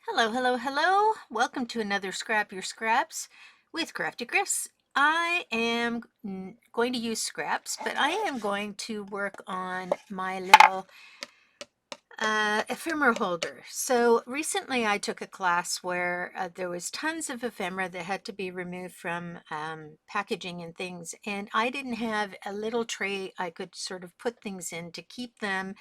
Hello, hello, hello. Welcome to another Scrap Your Scraps with Crafty Chris. I am going to use scraps, but I am going to work on my little ephemera holder. So recently I took a class where there was tons of ephemera that had to be removed from packaging and things, and I didn't have a little tray I could sort of put things in to keep them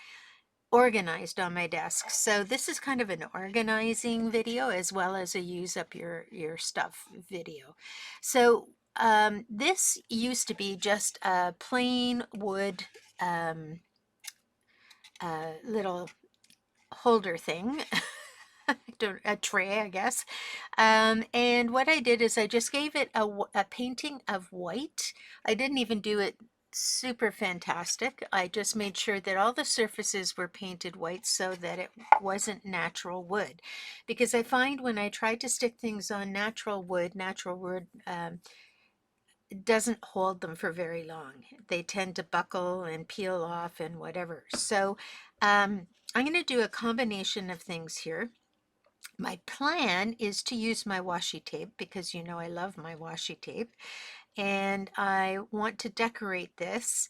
organized on my desk. So this is kind of an organizing video as well as a use up your stuff video. So this used to be just a plain wood little holder thing. A tray, I guess. And what I did is I just gave it a painting of white. I didn't even do it super fantastic. I just made sure that all the surfaces were painted white so that it wasn't natural wood. Because I find when I try to stick things on natural wood doesn't hold them for very long. They tend to buckle and peel off and whatever. So I'm going to do a combination of things here. My plan is to use my washi tape because you know I love my washi tape, and I want to decorate this,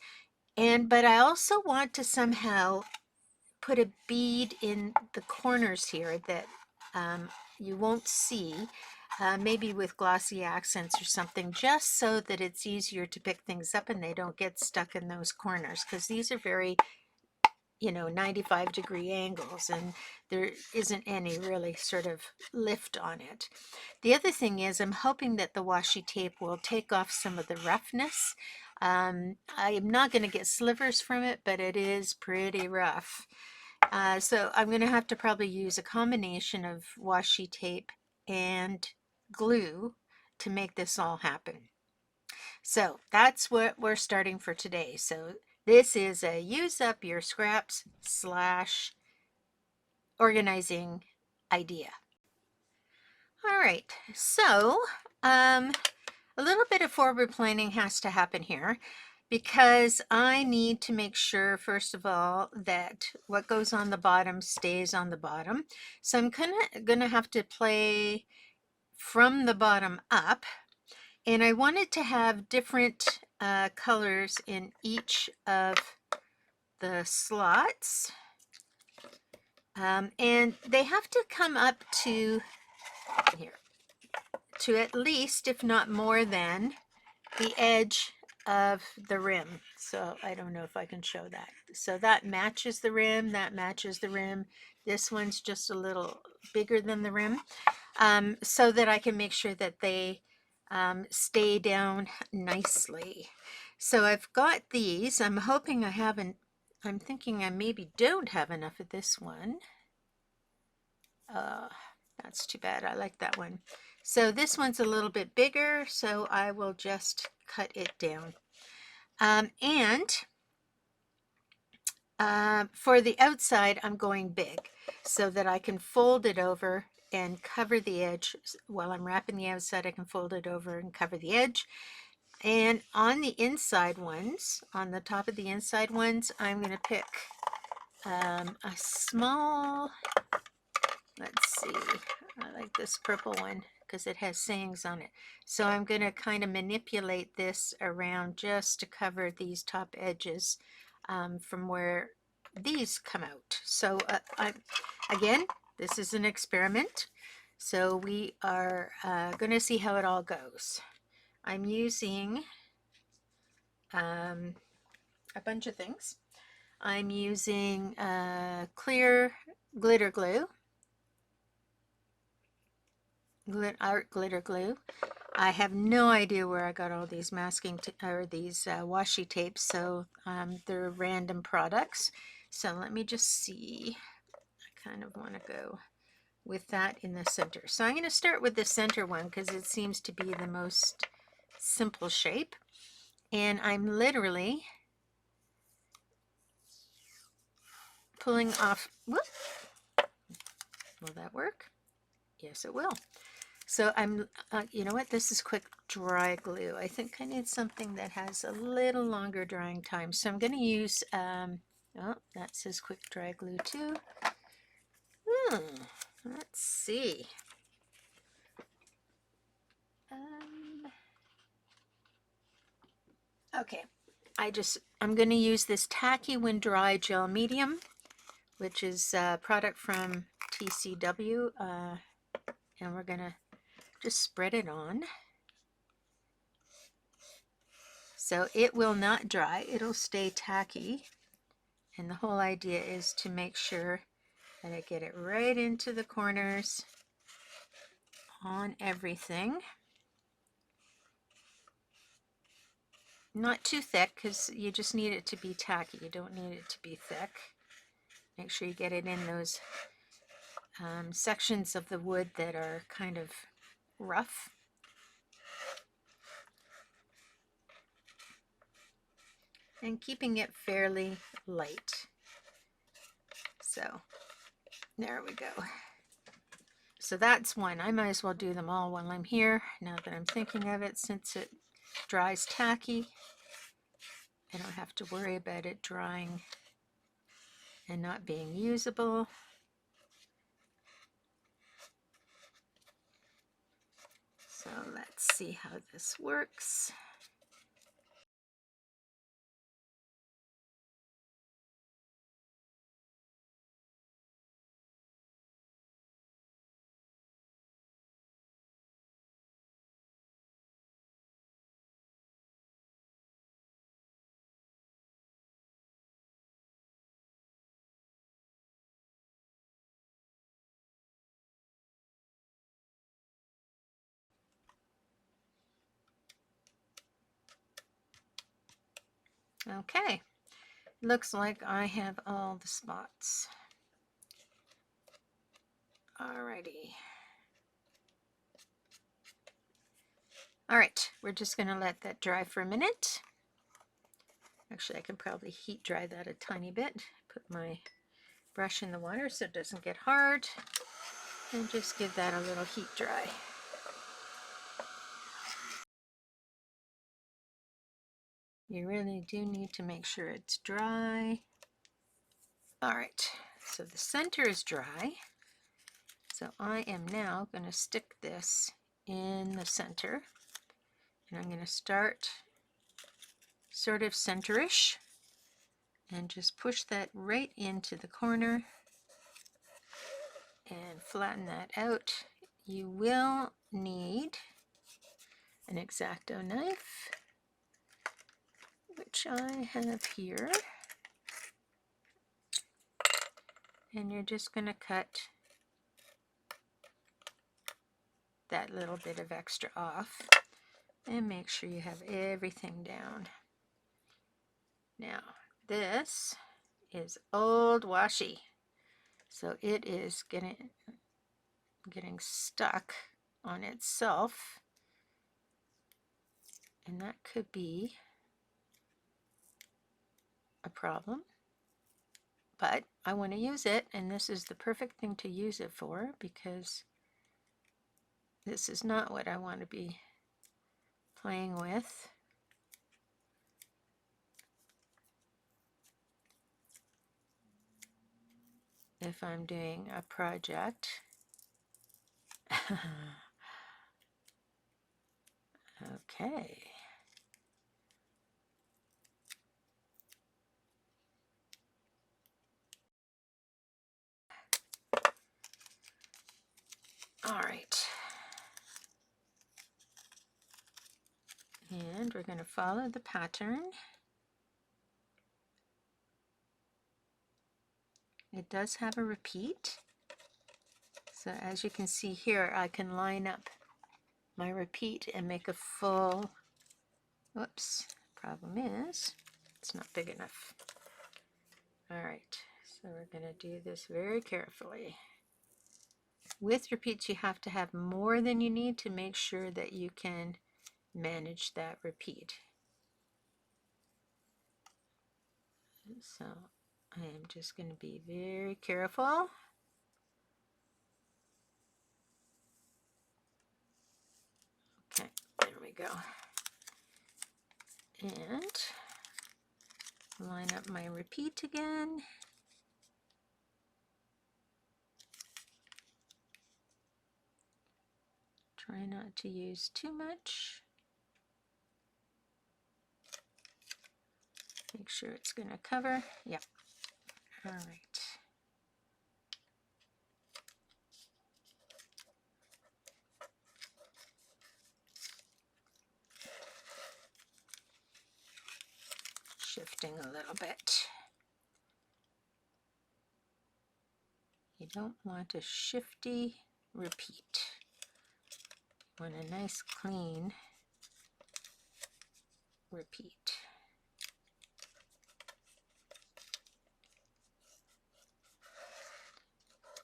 but I also want to somehow put a bead in the corners here that you won't see, maybe with glossy accents or something, just so that it's easier to pick things up and they don't get stuck in those corners, because these are very 95-degree angles and there isn't any really sort of lift on it. The other thing is I'm hoping that the washi tape will take off some of the roughness. I am not going to get slivers from it, but it is pretty rough. So I'm going to have to probably use a combination of washi tape and glue to make this all happen. So that's what we're starting for today. So this is a use up your scraps / organizing idea. All right, so a little bit of forward planning has to happen here because I need to make sure, first of all, that what goes on the bottom stays on the bottom. So I'm gonna have to play from the bottom up, and I wanted to have different colors in each of the slots, and they have to come up to here, to at least, if not more than, the edge of the rim. So I don't know if I can show that. So that matches the rim, that matches the rim. This one's just a little bigger than the rim, so that I can make sure that they stay down nicely. So I've got these. I'm hoping I haven't, I'm thinking I maybe don't have enough of this one. That's too bad. I like that one. So this one's a little bit bigger, so I will just cut it down. For the outside, I'm going big so that I can fold it over and cover the edge. While I'm wrapping the outside, I can fold it over and cover the edge. And on the inside ones, on the top of the inside ones, I'm going to pick a small, let's see, I like this purple one because it has sayings on it. So I'm going to kind of manipulate this around just to cover these top edges from where these come out. So again, this is an experiment. So we are going to see how it all goes. I'm using a bunch of things. I'm using clear glitter glue. Art glitter glue. I have no idea where I got all these masking or these washi tapes, so they're random products. So let me just see. I kind of want to go with that in the center. So I'm going to start with the center one because it seems to be the most simple shape. And I'm literally pulling off. Whoop. Will that work? Yes, it will. So I'm, you know what, this is quick dry glue. I think I need something that has a little longer drying time. So I'm going to use, oh, that says quick dry glue too. Let's see. Okay, I'm going to use this Tacky-when-dry Gel Medium, which is a product from TCW, and we're going to just spread it on. So it will not dry, it'll stay tacky, and the whole idea is to make sure that I get it right into the corners on everything. Not too thick, because you just need it to be tacky. You don't need it to be thick. Make sure you get it in those sections of the wood that are kind of rough. And keeping it fairly light. So there we go. So that's one. I might as well do them all while I'm here, now that I'm thinking of it, since it dries tacky. I don't have to worry about it drying and not being usable. So let's see how this works. Okay, looks like I have all the spots. Alrighty. All right, we're just going to let that dry for a minute. Actually, I can probably heat dry that a tiny bit. Put my brush in the water so it doesn't get hard, and just give that a little heat dry. You really do need to make sure it's dry. All right, so the center is dry. So I am now going to stick this in the center, and I'm going to start sort of centerish and just push that right into the corner and flatten that out. You will need an X-Acto knife, which I have here, and you're just going to cut that little bit of extra off and make sure you have everything down. Now this is old washi, so it is getting stuck on itself, and that could be a problem. But I want to use it, and this is the perfect thing to use it for, because this is not what I want to be playing with. If I'm doing a project. Okay. All right. And we're going to follow the pattern. It does have a repeat. So as you can see here, I can line up my repeat and make a full, whoops, problem is it's not big enough. All right, so we're going to do this very carefully. With repeats, you have to have more than you need to make sure that you can manage that repeat. So I am just going to be very careful. Okay, there we go. And line up my repeat again. not to use too much. Make sure it's going to cover. Yep. All right. Shifting a little bit. You don't want a shifty repeat. You want a nice clean repeat.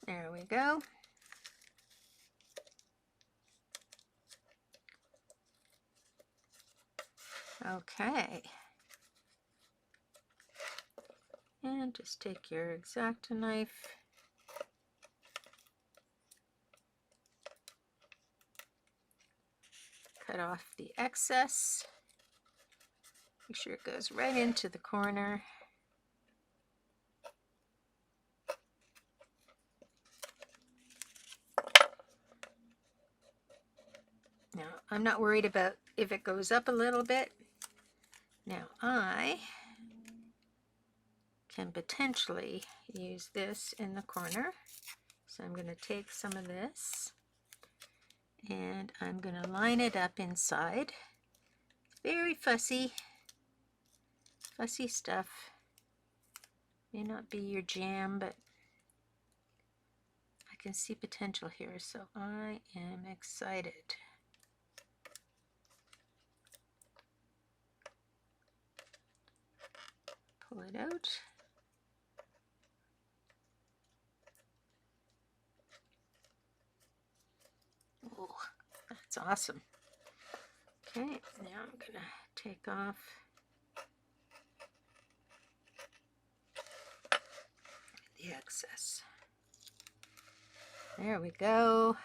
There we go. Okay. And just take your X-Acto knife. Cut off the excess. Make sure it goes right into the corner. Now, I'm not worried about if it goes up a little bit. Now, I can potentially use this in the corner. So I'm going to take some of this and I'm going to line it up inside. It's very fussy stuff. May not be your jam, but I can see potential here, so I am excited. Pull it out. Oh, that's awesome. Okay, now I'm going to take off the excess. There we go.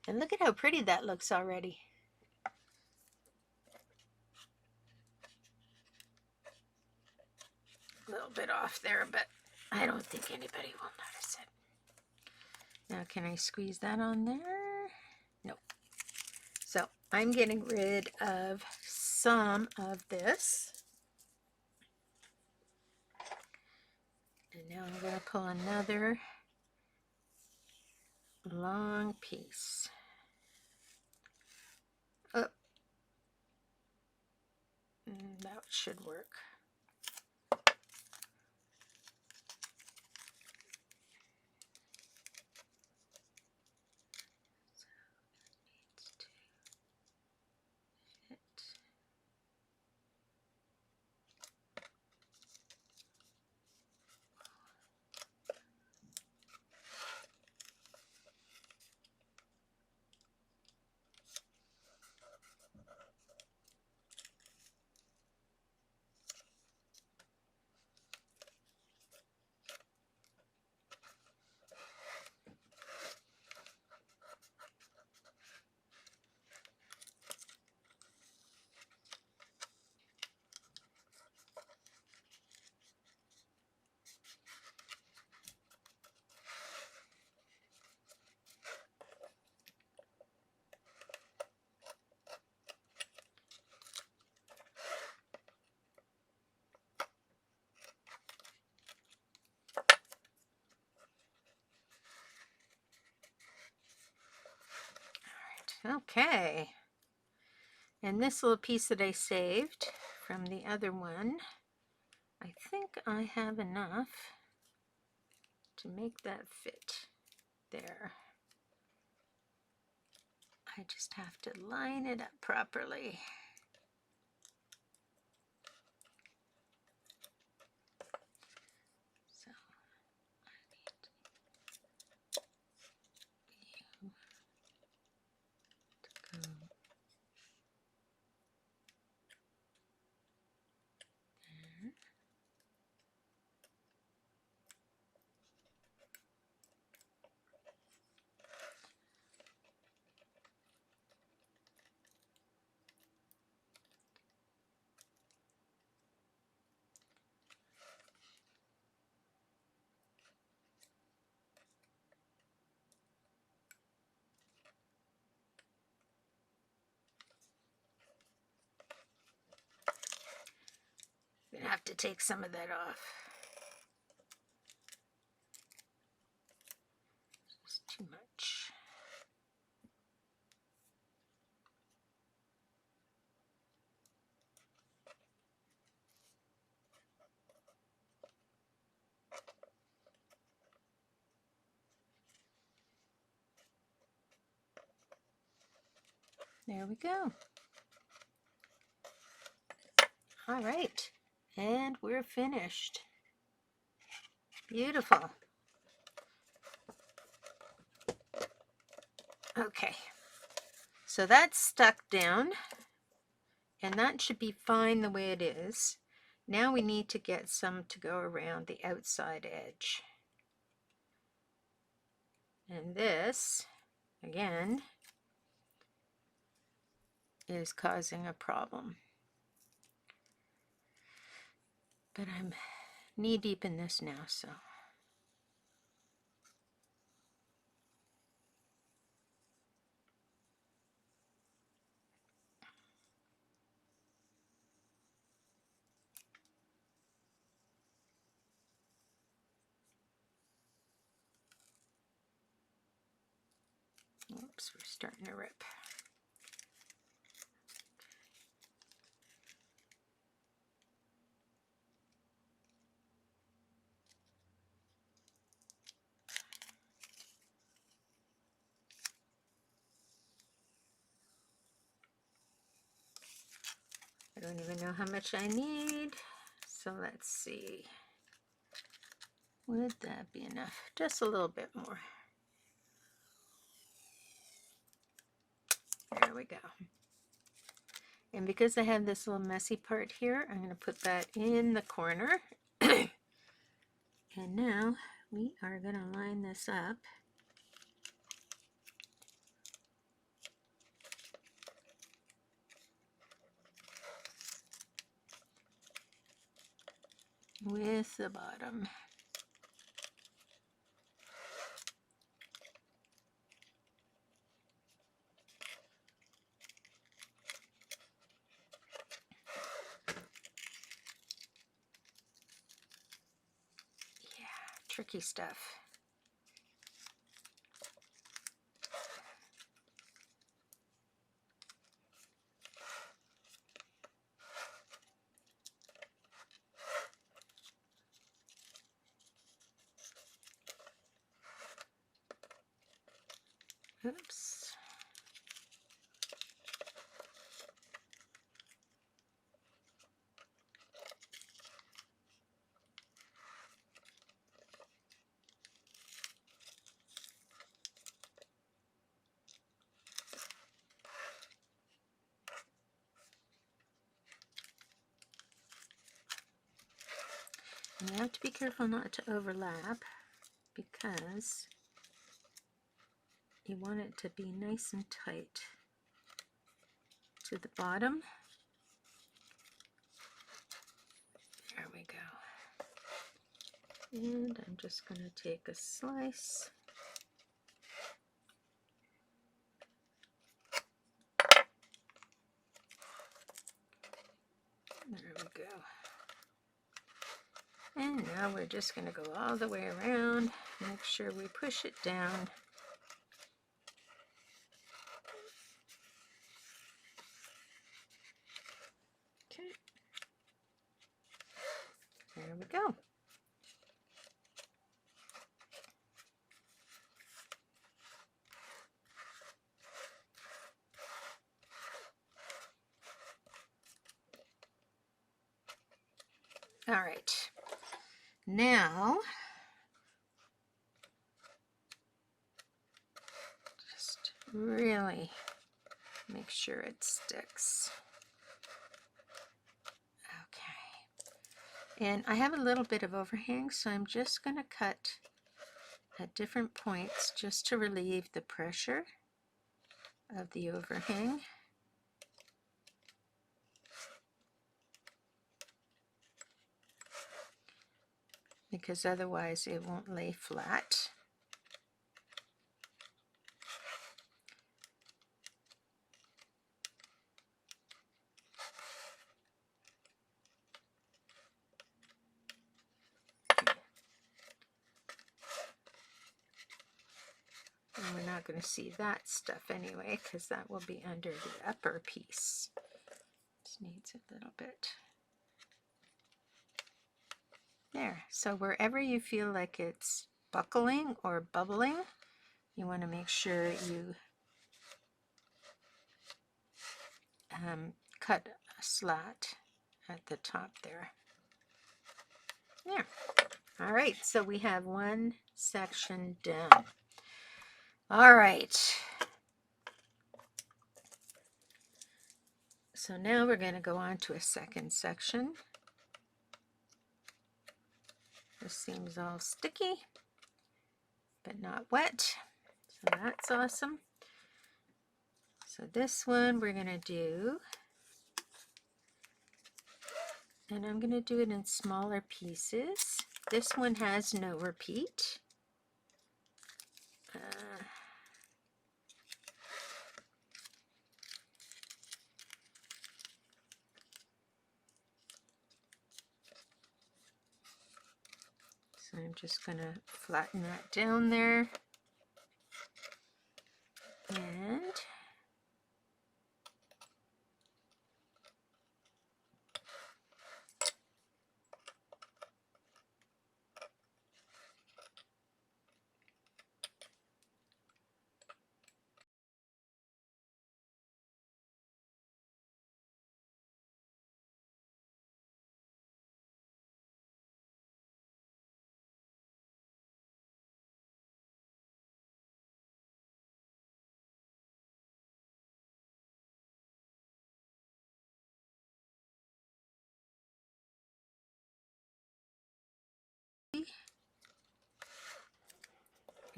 And look at how pretty that looks already. A little bit off there, but I don't think anybody will notice it. Now, can I squeeze that on there? Nope. So I'm getting rid of some of this. And now I'm going to pull another long piece. Oh, that should work. Okay, and this little piece that I saved from the other one, I think I have enough to make that fit there. I just have to line it up properly. So I need you to go there. I'm gonna have to take some of that off. It's too much. There we go. All right, and we're finished. Beautiful. Okay, so that's stuck down, and that should be fine the way it is. Now we need to get some to go around the outside edge. And this, again, is causing a problem. But I'm knee deep in this now, so. Oops, we're starting to rip. I don't even know how much I need, so let's see. Would that be enough? Just a little bit more. There we go. And because I have this little messy part here, I'm going to put that in the corner. And now we are going to line this up. With the bottom. Yeah, tricky stuff. Oops. And you have to be careful not to overlap because you want it to be nice and tight to the bottom. There we go. And I'm just going to take a slice. There we go. And now we're just going to go all the way around, make sure we push it down. Okay. There we go. All right. Now, just really make sure it sticks. Okay. And I have a little bit of overhang, so I'm just going to cut at different points just to relieve the pressure of the overhang. Because otherwise it won't lay flat. going to see that stuff anyway, because that will be under the upper piece. Just needs a little bit. There. So wherever you feel like it's buckling or bubbling, you want to make sure you cut a slat at the top there. There. All right, so we have one section done. All right. So now we're going to go on to a second section. This seems all sticky, but not wet. So that's awesome. So this one we're going to do, and I'm going to do it in smaller pieces. This one has no repeat. So I'm just going to flatten that down there.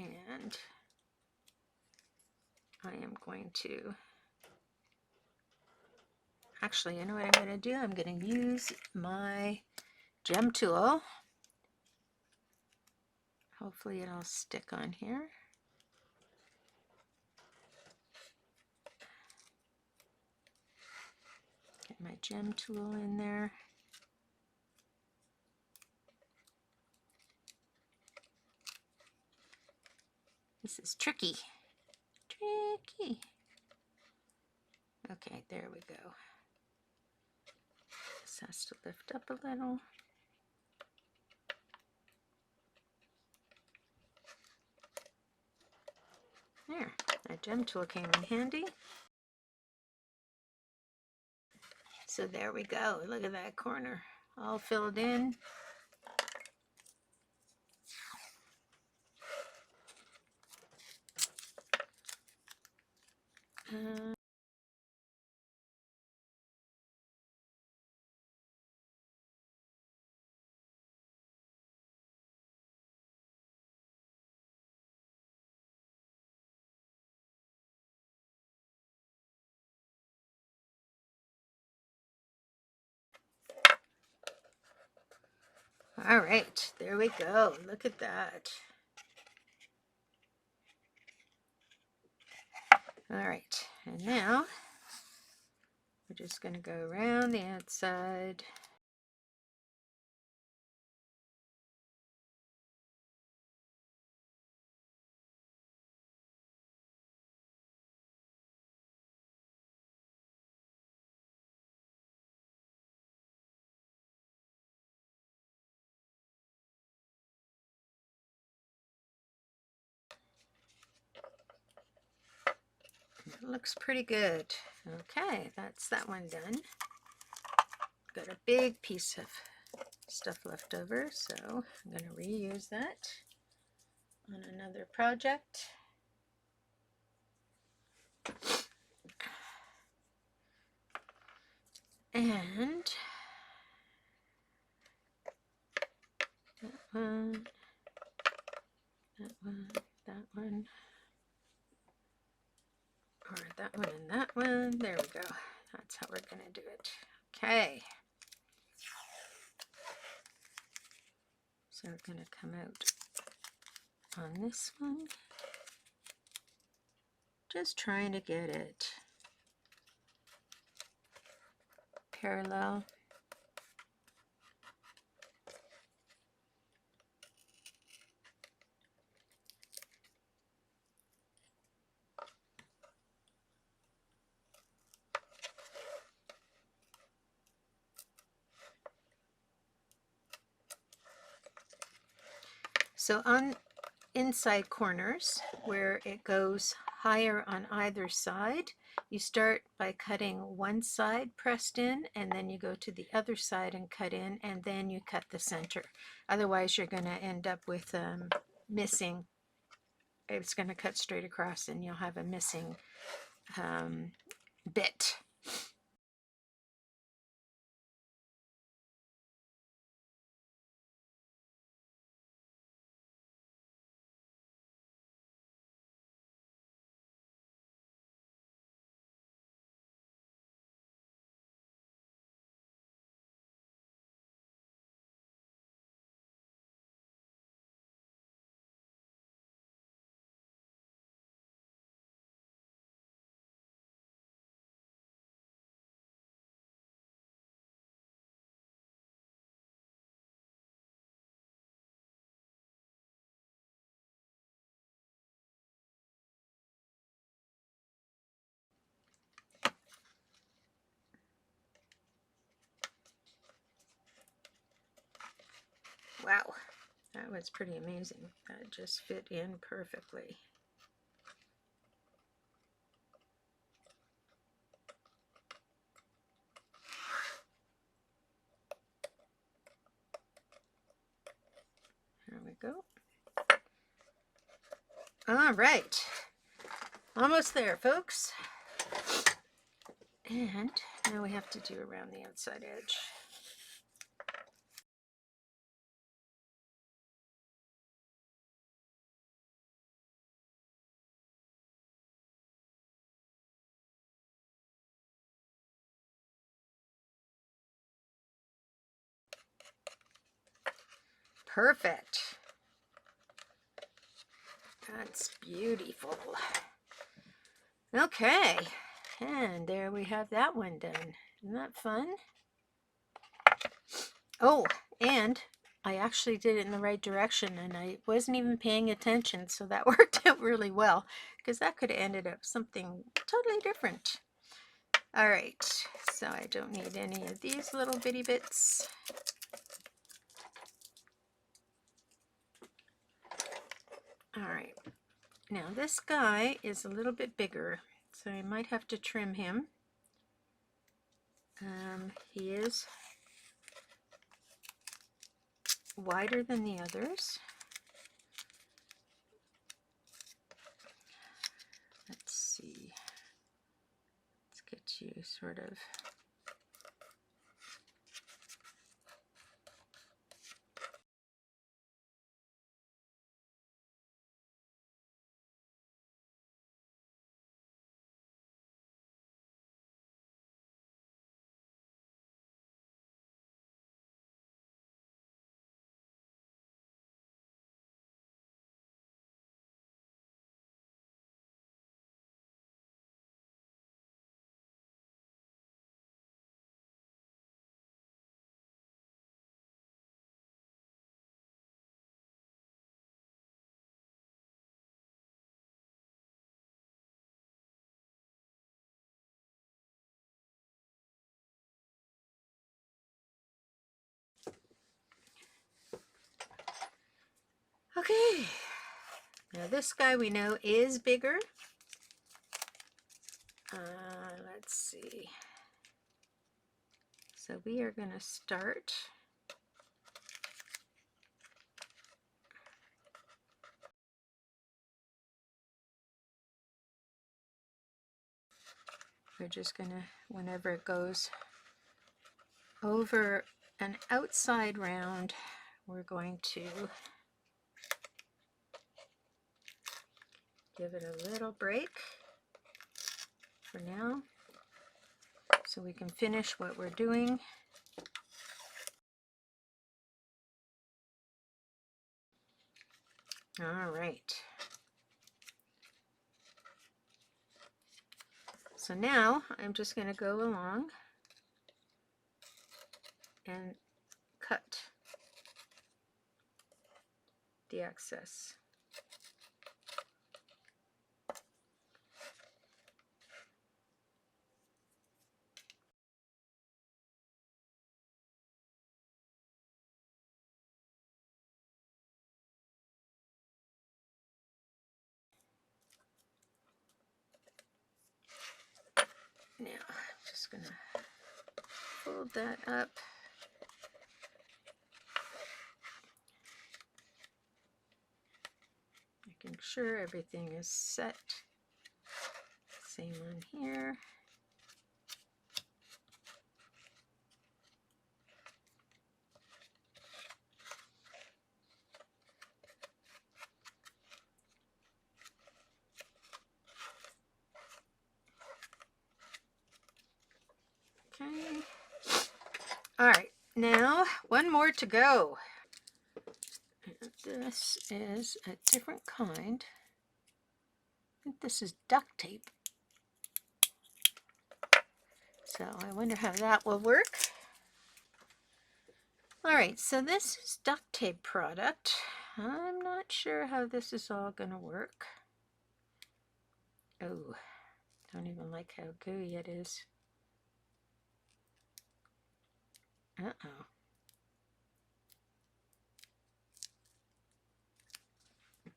And I am going to, actually, you know what I'm going to do? I'm going to use my gem tool. Hopefully it'll stick on here. Get my gem tool in there. This is tricky. Tricky. Okay, there we go. This has to lift up a little. There, my gem tool came in handy. So there we go. Look at that corner, all filled in. All right, there we go. Look at that. All right, and now we're just going to go around the outside. It looks pretty good. Okay, that's that one done. Got a big piece of stuff left over, so I'm going to reuse that on another project. And that one, that one, that one, or that one and that one. There we go. That's how we're going to do it. Okay. So we're going to come out on this one. Just trying to get it parallel. So on inside corners where it goes higher on either side, you start by cutting one side pressed in, and then you go to the other side and cut in, and then you cut the center. Otherwise you're going to end up with missing. It's going to cut straight across and you'll have a missing bit. Wow, that was pretty amazing. That just fit in perfectly. There we go. All right, almost there, folks. And now we have to do around the outside edge. Perfect. That's beautiful. Okay, and there we have that one done. Isn't that fun? Oh, and I actually did it in the right direction, and I wasn't even paying attention, so that worked out really well, because that could have ended up something totally different. All right, so I don't need any of these little bitty bits. All right, now this guy is a little bit bigger, so I might have to trim him. He is wider than the others. Let's see. Let's get you sort of okay. Now this guy we know is bigger. Let's see. So we are going to start we're just going to, whenever it goes over an outside round, we're going to give it a little break for now so we can finish what we're doing. All right. So now I'm just going to go along and cut the excess. just going to fold that up. Making sure everything is set. Same on here. Okay. All right, now one more to go. And this is a different kind. I think this is duct tape. So I wonder how that will work. All right, so this is duct tape product. I'm not sure how this is all going to work. Oh, don't even like how gooey it is. Uh-oh.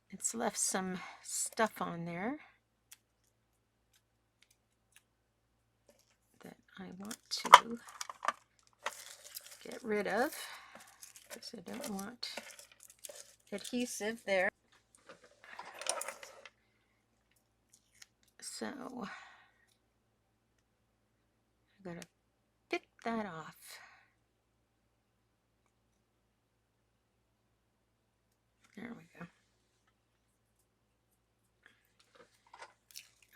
It's left some stuff on there that I want to get rid of because I don't want adhesive there. So I gotta pick that off. There we go.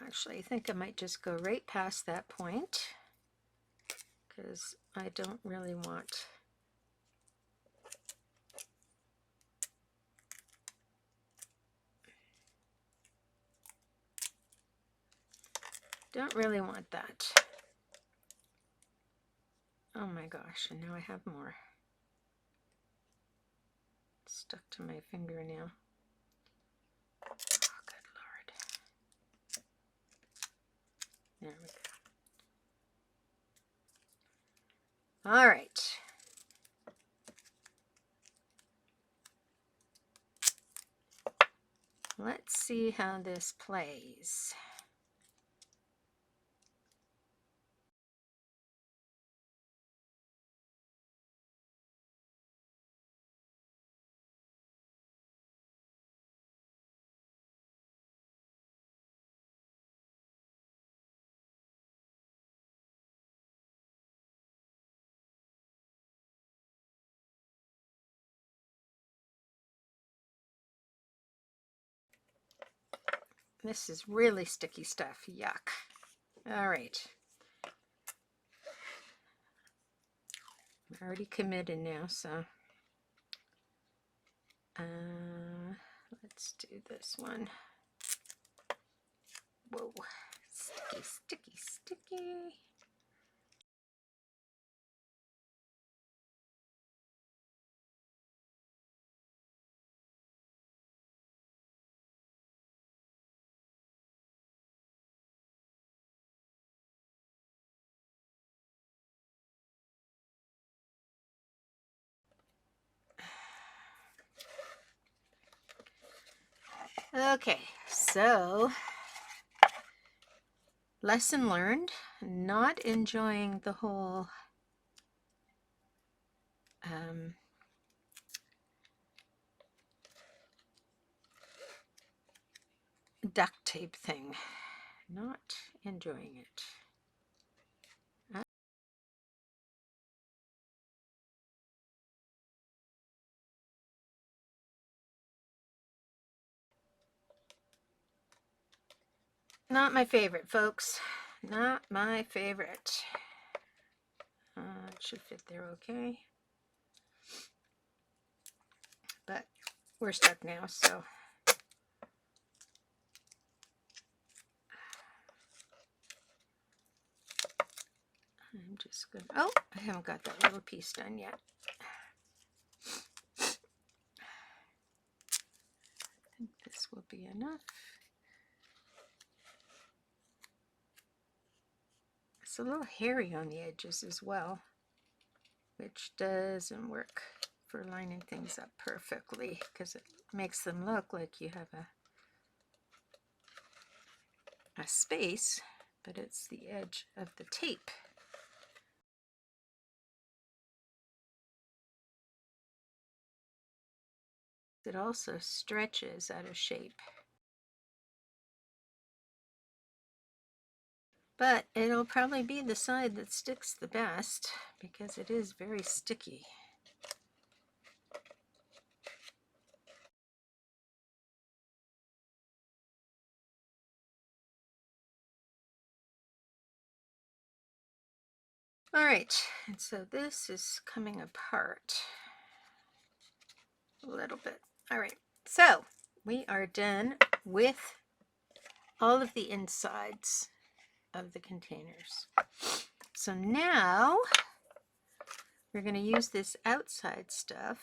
Actually, I think I might just go right past that point because I don't really want that. Oh my gosh, and now I have more stuck to my fingernail. Oh, good Lord. There we go. All right. Let's see how this plays. This is really sticky stuff. Yuck. All right. I'm already committed now, so let's do this one. Whoa. Sticky, sticky, sticky. Okay, so lesson learned, not enjoying the whole duct tape thing. Not enjoying it. Not my favorite, folks. Not my favorite. It should fit there okay. But we're stuck now, so. I'm just gonna, oh, I haven't got that little piece done yet. I think this will be enough. It's a little hairy on the edges as well, which doesn't work for lining things up perfectly because it makes them look like you have a space, but it's the edge of the tape. It also stretches out of shape. But it'll probably be the side that sticks the best because it is very sticky. All right, and so this is coming apart a little bit. All right, so we are done with all of the insides of the containers. So now we're going to use this outside stuff,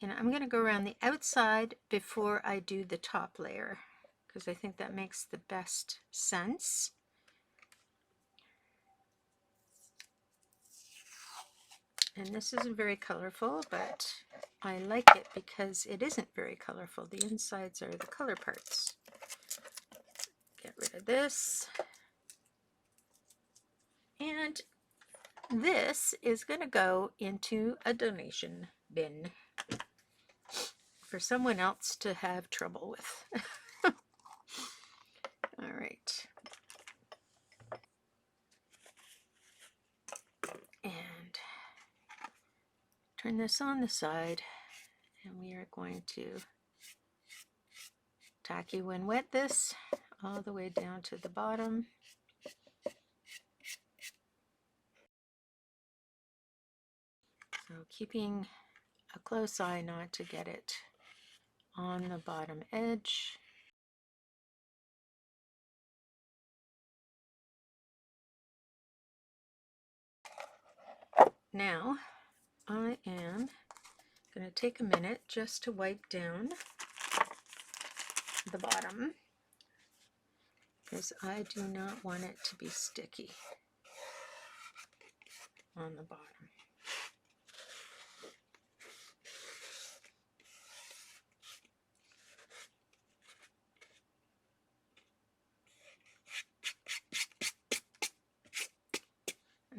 and I'm going to go around the outside before I do the top layer because I think that makes the best sense. And this isn't very colorful, but I like it because it isn't very colorful. The insides are the color parts. Get rid of this. And this is going to go into a donation bin for someone else to have trouble with. All right. And turn this on the side, and we are going to tacky when wet this all the way down to the bottom. So keeping a close eye not to get it on the bottom edge. Now I am going to take a minute just to wipe down the bottom because I do not want it to be sticky on the bottom.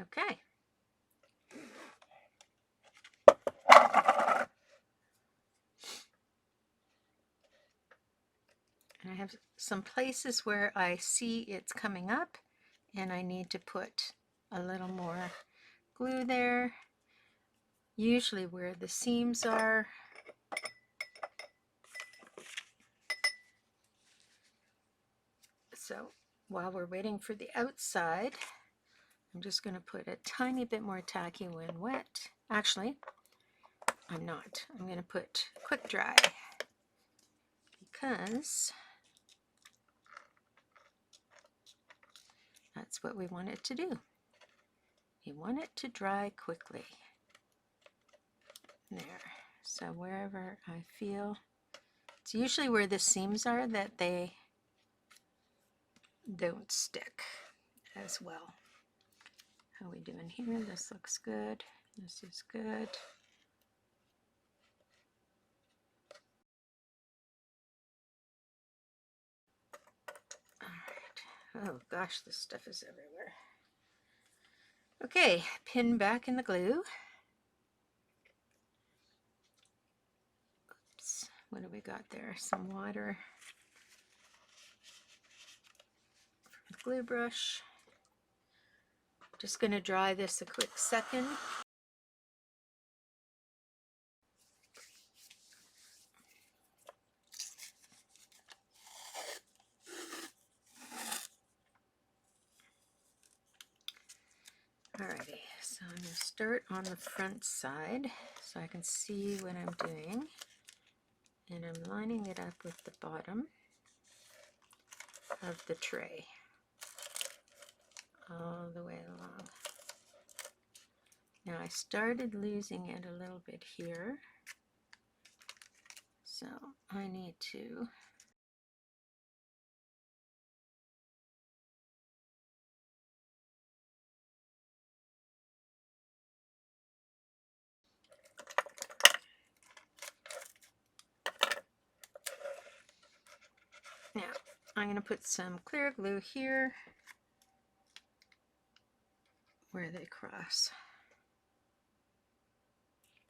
Okay. And I have some places where I see it's coming up and I need to put a little more glue there. Usually where the seams are. So while we're waiting for the outside, I'm just going to put a tiny bit more tacky when wet. Actually, I'm not. I'm going to put quick dry because that's what we want it to do. You want it to dry quickly. There. So wherever I feel, it's usually where the seams are that they don't stick as well. How are we doing here? This looks good. This is good. All right. Oh gosh, this stuff is everywhere. Okay, pin back in the glue. Oops, what do we got there? Some water. From the glue brush. Just going to dry this a quick second. Alrighty, so I'm going to start on the front side so I can see what I'm doing. And I'm lining it up with the bottom of the tray all the way along. Now I started losing it a little bit here, so I need to now I'm going to put some clear glue here where they cross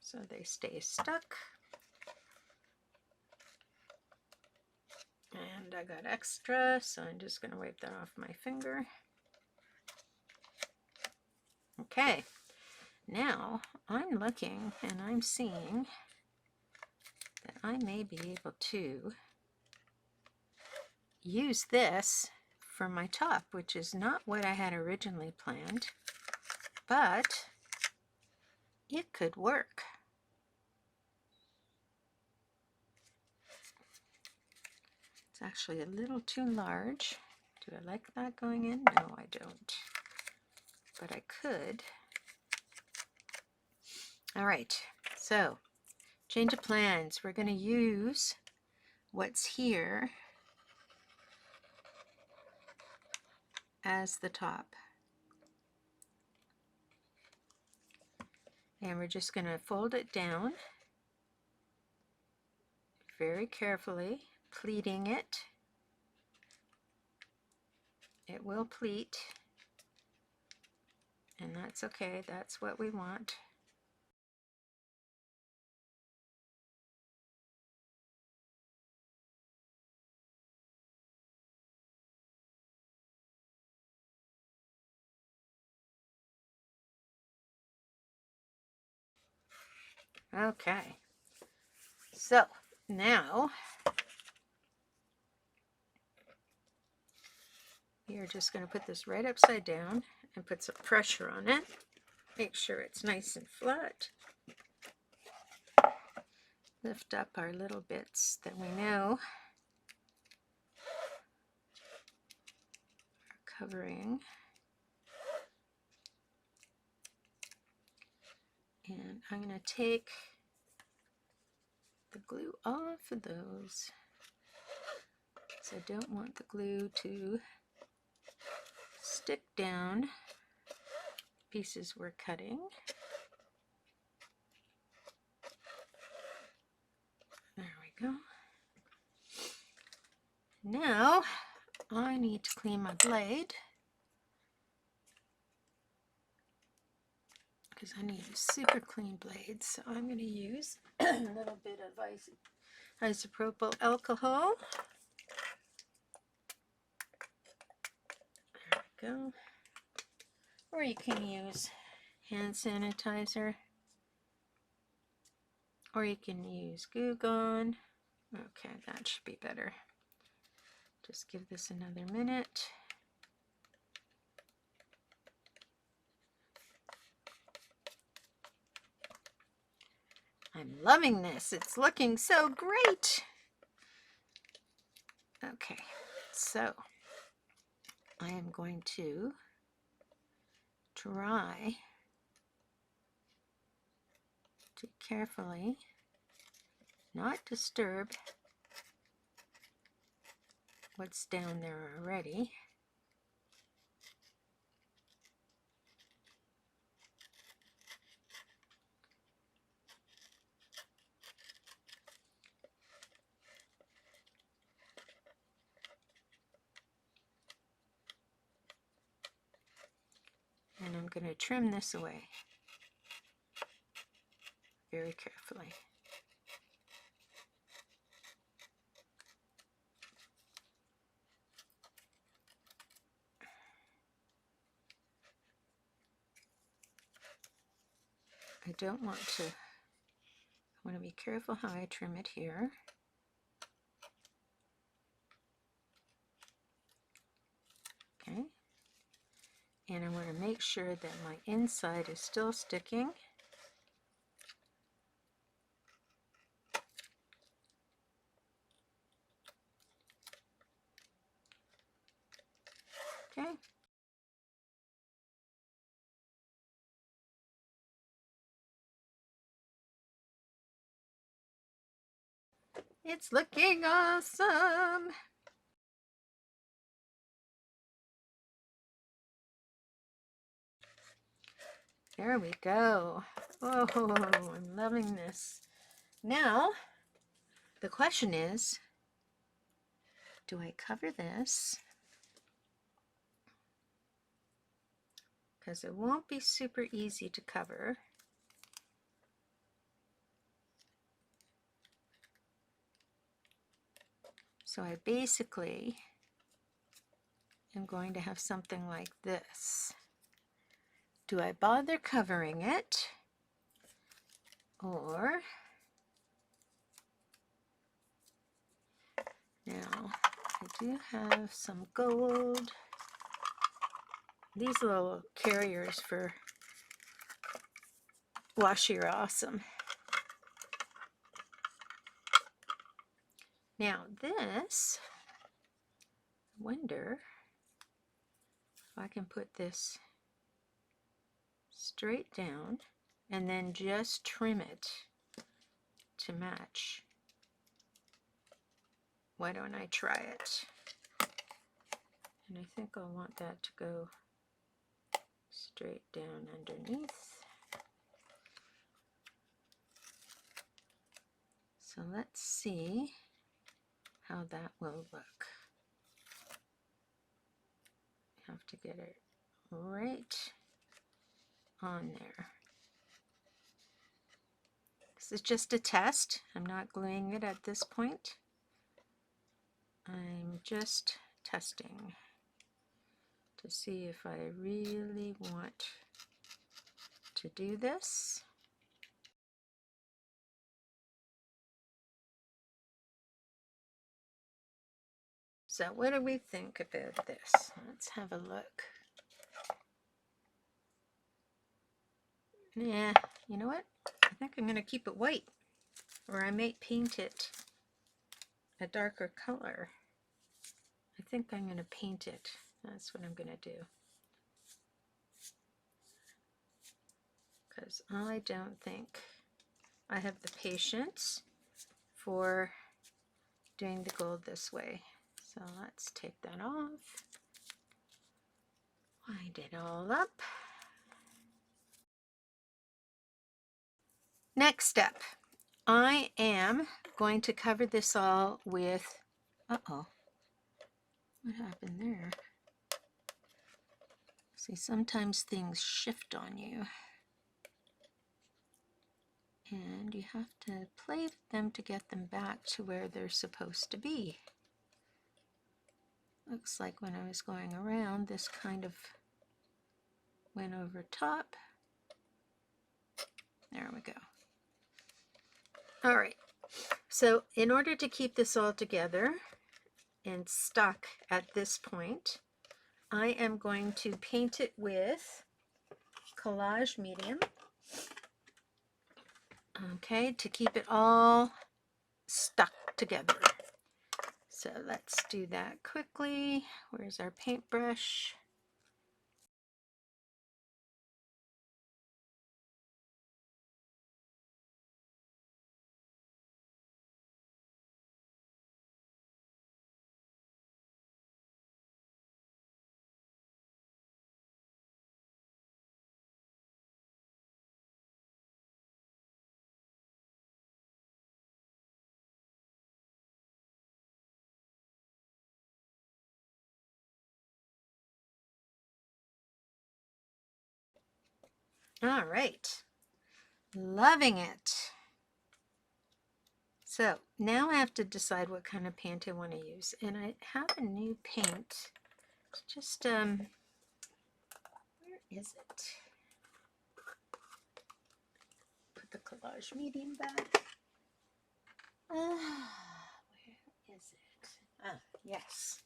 so they stay stuck. And I got extra, so I'm just going to wipe that off my finger. Okay, now I'm looking and I'm seeing that I may be able to use this for my top, which is not what I had originally planned, but it could work. It's actually a little too large. Do I like that going in? No, I don't. But I could. All right, so change of plans. We're going to use what's here as the top. And we're just going to fold it down very carefully, pleating it. It will pleat, and that's okay. That's what we want. Okay, so now we are just going to put this right upside down and put some pressure on it. Make sure it's nice and flat. Lift up our little bits that we know are covering. And I'm going to take the glue off of those, because I don't want the glue to stick down pieces we're cutting. There we go. Now I need to clean my blade, because I need a super clean blade. So I'm going to use a little bit of isopropyl alcohol. There we go. Or you can use hand sanitizer, or you can use Goo Gone. Okay, that should be better. Just give this another minute. I'm loving this. It's looking so great. Okay, so I am going to try to carefully not disturb what's down there already. And I'm going to trim this away very carefully. I don't want to, I want to be careful how I trim it here. Okay. And I want to make sure that my inside is still sticking. Okay. It's looking awesome. There we go. Oh, I'm loving this. Now, the question is, do I cover this? Because it won't be super easy to cover. So So I basically am going to have something like this. Do I bother covering it? Or, now I do have some gold. These little carriers for washi are awesome. Now this, I wonder if I can put this straight down and then just trim it to match. Why don't I try it? And I think I'll want that to go straight down underneath. So let's see how that will look. Have to get it right on there. This is just a test. I'm not gluing it at this point. I'm just testing to see if I really want to do this. So what do we think about this? Let's have a look. Yeah, you know what? I think I'm going to keep it white, or I might paint it a darker color. I think I'm going to paint it. That's what I'm going to do. Because I don't think I have the patience for doing the gold this way. So let's take that off. Wind it all up. Next step, I am going to cover this all with, uh-oh, what happened there? See, sometimes things shift on you. And you have to play with them to get them back to where they're supposed to be. Looks like when I was going around, this kind of went over top. There we go. All right, so in order to keep this all together and stuck at this point, I am going to paint it with Collage Medium, okay, to keep it all stuck together. So let's do that quickly. Where's our paintbrush? All right, loving it. So now I have to decide what kind of paint I want to use, and I have a new paint. It's just where is it? Put the Collage Medium back. Where is it? Ah, yes.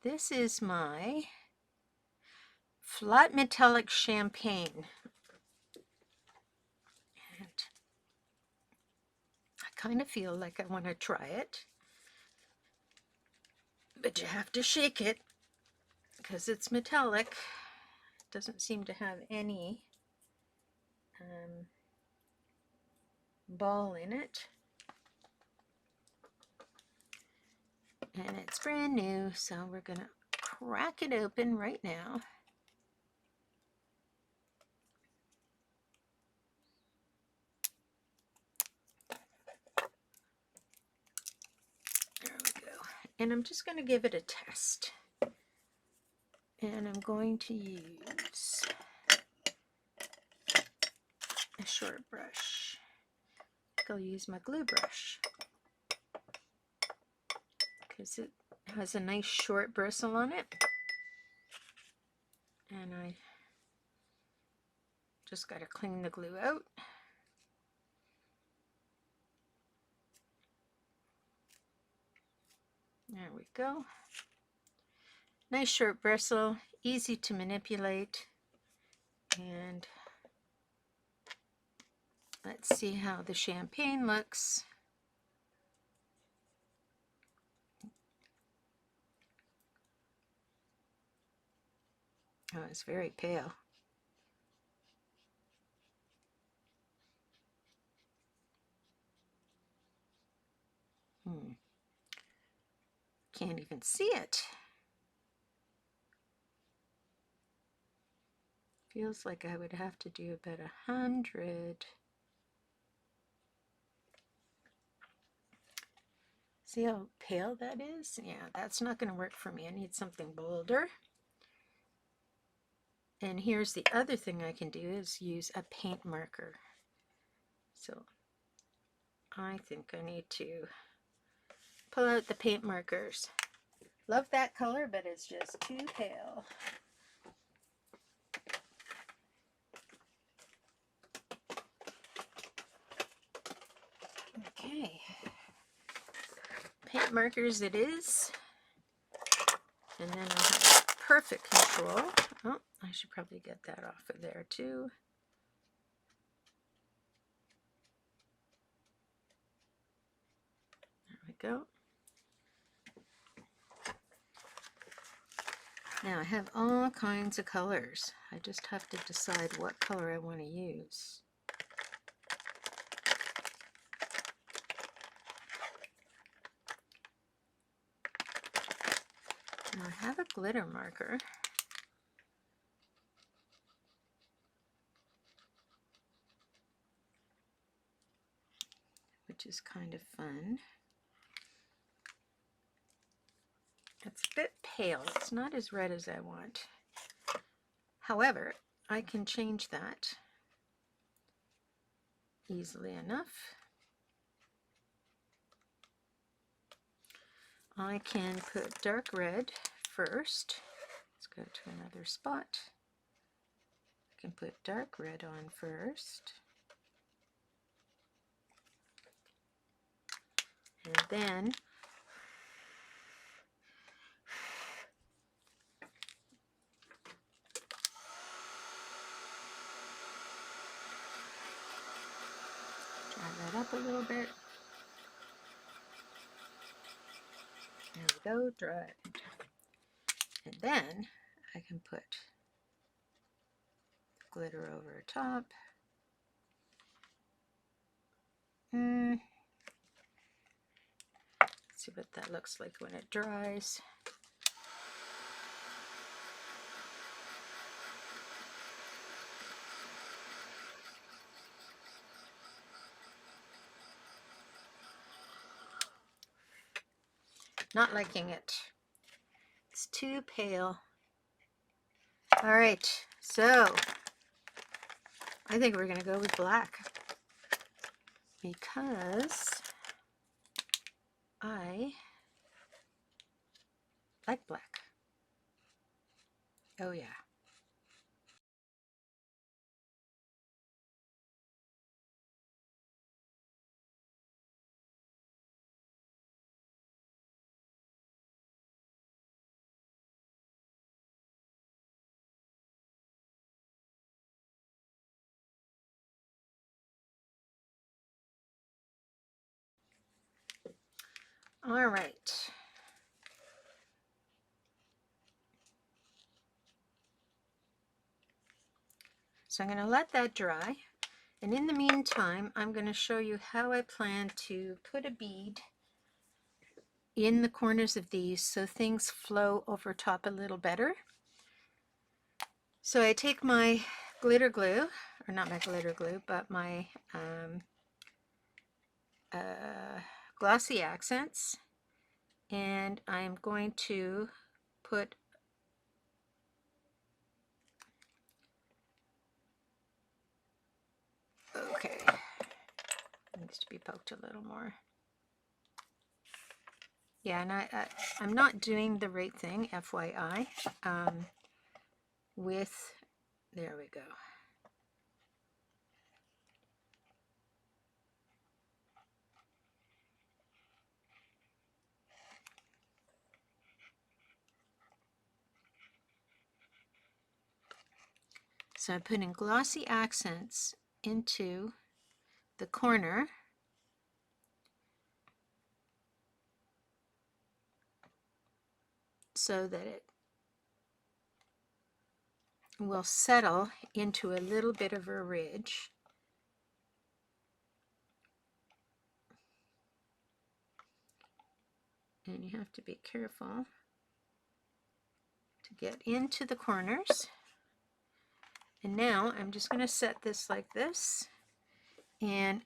This is my Flat Metallic Champagne. And I kind of feel like I want to try it. But you have to shake it because it's metallic. It doesn't seem to have any ball in it. And it's brand new, so we're going to crack it open right now. There we go. And I'm just going to give it a test. And I'm going to use a short brush. I'll use my glue brush. because it has a nice short bristle on it. And I just got to clean the glue out. There we go. Nice short bristle, easy to manipulate. And let's see how the champagne looks. Oh, it's very pale. Can't even see it. Feels like I would have to do about 100. See how pale that is? Yeah, that's not going to work for me. I need something bolder. And here's the other thing I can do is use a paint marker. So I think I need to pull out the paint markers. Love that color, but it's just too pale. Okay, paint markers it is. And then I have perfect control. Oh, I should probably get that off of there too. There we go. Now I have all kinds of colors. I just have to decide what color I want to use. Now I have a glitter marker. Which is kind of fun. It's a bit pale. It's not as red as I want. However, I can change that easily enough. I can put dark red first. Let's go to another spot. I can put dark red on first. And then dry that up a little bit. There we go, dried. And then I can put glitter over top. Let's see what that looks like when it dries. Not liking it. It's too pale. All right, so I think we're gonna go with black because I like black. Oh yeah. All right. So I'm going to let that dry. And in the meantime, I'm going to show you how I plan to put a bead in the corners of these so things flow over top a little better. So I take my glitter glue, or not my glitter glue, but my Glossy Accents, and I'm going to put needs to be poked a little more. Yeah, and I'm not doing the right thing, FYI, with, there we go. So I'm putting Glossy Accents into the corner. So that it will settle into a little bit of a ridge. And you have to be careful to get into the corners. And now I'm just going to set this like this. And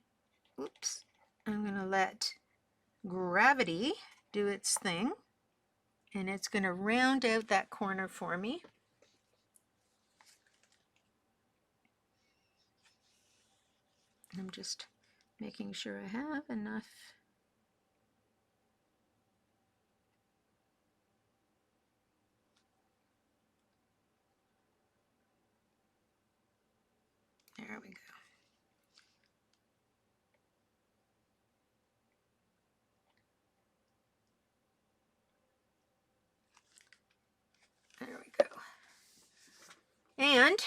oops, I'm going to let gravity do its thing. And it's going to round out that corner for me. I'm just making sure I have enough. There we go. There we go. And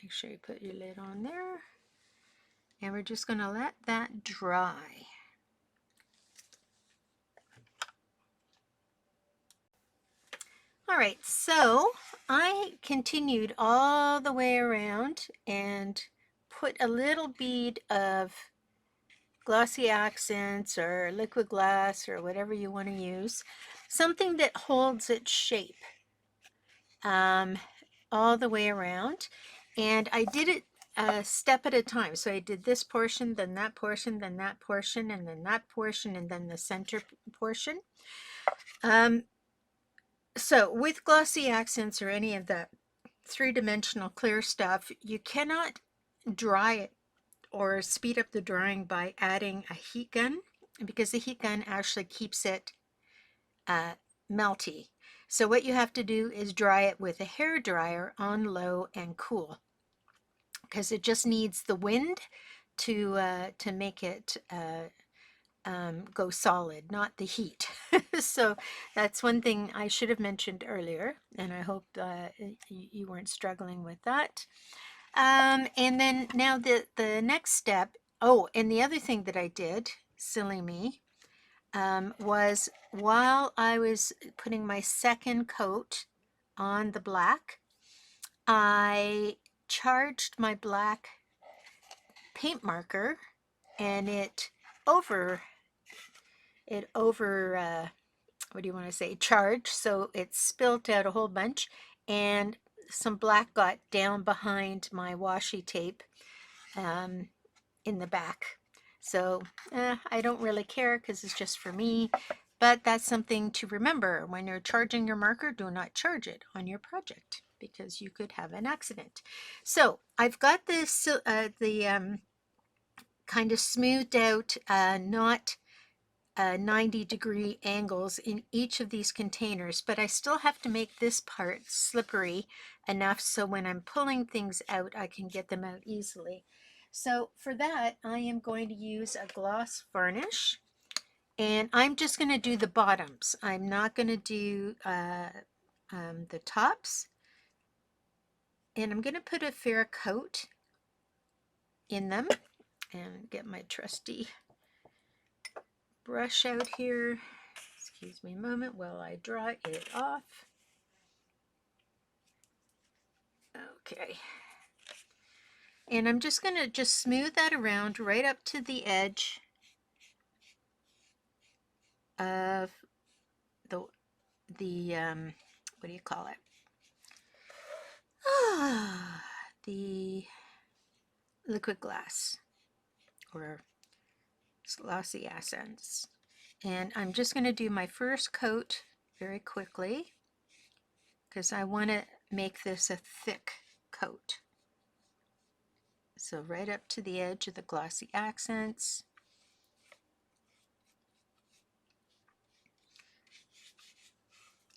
make sure you put your lid on there. And we're just going to let that dry. All right, so I continued all the way around and put a little bead of Glossy Accents or liquid glass or whatever you want to use, something that holds its shape all the way around. And I did it a step at a time. So I did this portion, then that portion, then that portion, and then that portion, and then the center portion. So with Glossy Accents or any of that three-dimensional clear stuff, you cannot dry it or speed up the drying by adding a heat gun, because the heat gun actually keeps it melty. So what you have to do is dry it with a hair dryer on low and cool, because it just needs the wind to make it go solid, not the heat. So that's one thing I should have mentioned earlier, and I hope you weren't struggling with that. And then now the next step, oh, and the other thing that I did, silly me, was while I was putting my second coat on the black, I charged my black paint marker, and it over what do you want to say, charged, so it spilt out a whole bunch, and some black got down behind my washi tape in the back. So I don't really care because it's just for me, but that's something to remember. When you're charging your marker, do not charge it on your project because you could have an accident. So I've got this kind of smoothed out, not 90-degree angles in each of these containers, but I still have to make this part slippery enough so when I'm pulling things out, I can get them out easily. So for that, I am going to use a gloss varnish, and I'm just going to do the bottoms. I'm not going to do the tops. And I'm going to put a fair coat in them and get my trusty brush out here. Excuse me a moment while I dry it off. Okay. And I'm just going to just smooth that around right up to the edge of the what do you call it? The liquid glass or Glossy Accents. And I'm just going to do my first coat very quickly because I want to make this a thick coat. So right up to the edge of the Glossy Accents.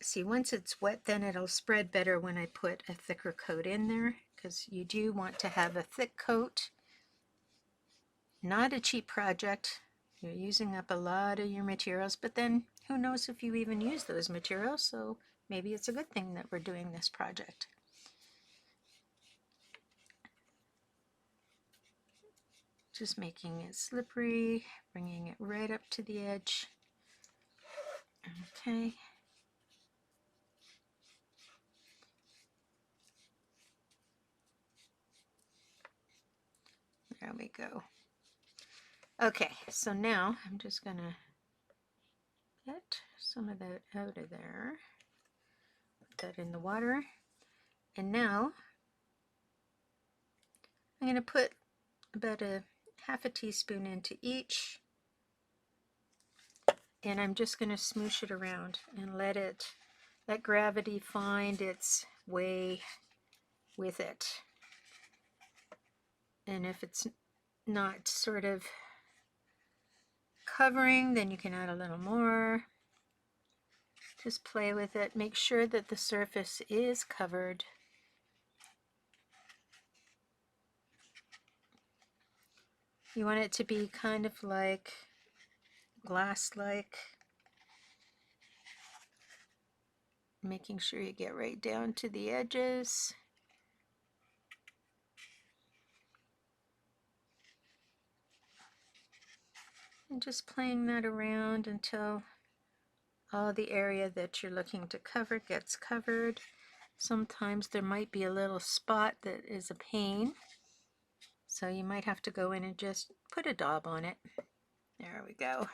See, once it's wet, then it'll spread better when I put a thicker coat in there, because you do want to have a thick coat. Not a cheap project. You're using up a lot of your materials, but then who knows if you even use those materials, so maybe it's a good thing that we're doing this project. Just making it slippery, bringing it right up to the edge. Okay. There we go. Okay, so now I'm just gonna get some of that out of there. Put that in the water. And now I'm gonna put about a half a teaspoon into each. And I'm just gonna smoosh it around and let gravity find its way with it. And if it's not sort of covering, then you can add a little more. Just play with it. Make sure that the surface is covered. You want it to be kind of like glass-like. Making sure you get right down to the edges. And just playing that around until all the area that you're looking to cover gets covered. Sometimes there might be a little spot that is a pain, so you might have to go in and just put a daub on it. There we go.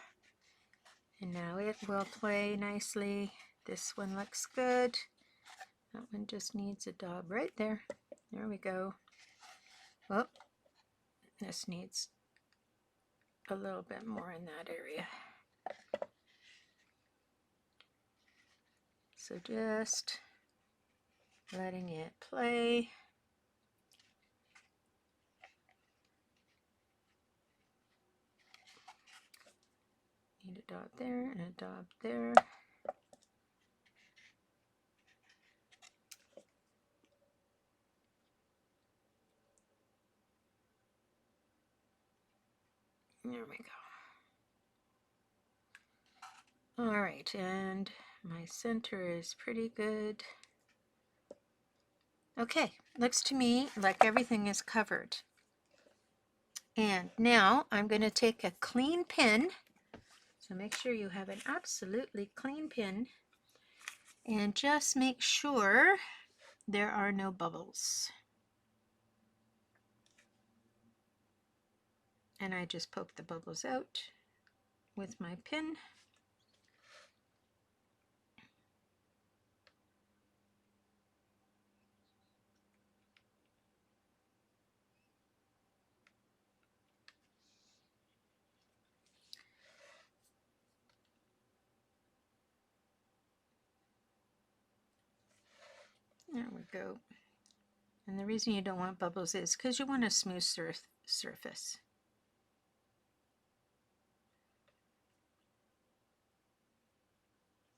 And now it will play nicely. This one looks good. That one just needs a daub right there. There we go. Oh, this needs a little bit more in that area. So just letting it play. Need a dot there and a dot there. There we go. All right, and my center is pretty good. Okay, looks to me like everything is covered. And now I'm going to take a clean pen. So make sure you have an absolutely clean pen and just make sure there are no bubbles. And I just poke the bubbles out with my pen. There we go. And the reason you don't want bubbles is because you want a smooth surface.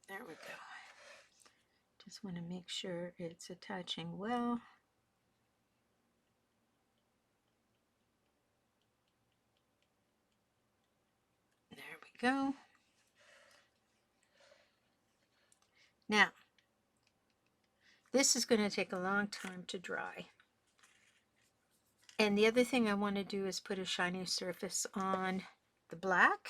There we go. Just want to make sure it's attaching well. There we go. Now, this is going to take a long time to dry. And the other thing I want to do is put a shiny surface on the black.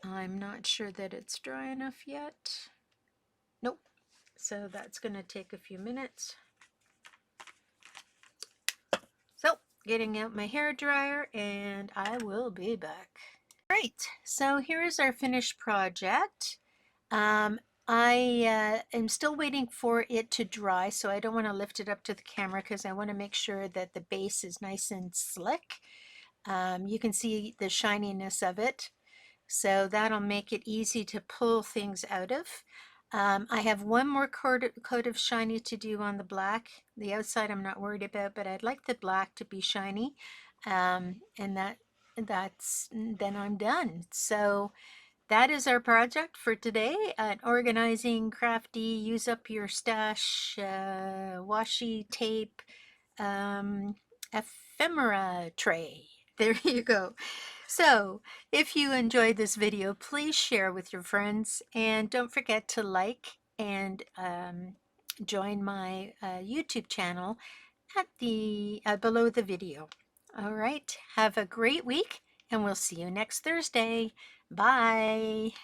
I'm not sure that it's dry enough yet. Nope. So that's going to take a few minutes. So, getting out my hair dryer and I will be back. Right, so here is our finished project. I am still waiting for it to dry, so I don't want to lift it up to the camera because I want to make sure that the base is nice and slick. You can see the shininess of it, so that'll make it easy to pull things out of. I have one more coat of shiny to do on the black. The outside I'm not worried about, but I'd like the black to be shiny. And then I'm done. So that is our project for today at Organizing Crafty. Use up your stash, washi tape, um, ephemera tray. There you go. So, if you enjoyed this video, please share with your friends and don't forget to like and join my YouTube channel at the below the video. All right, have a great week and we'll see you next Thursday. Bye.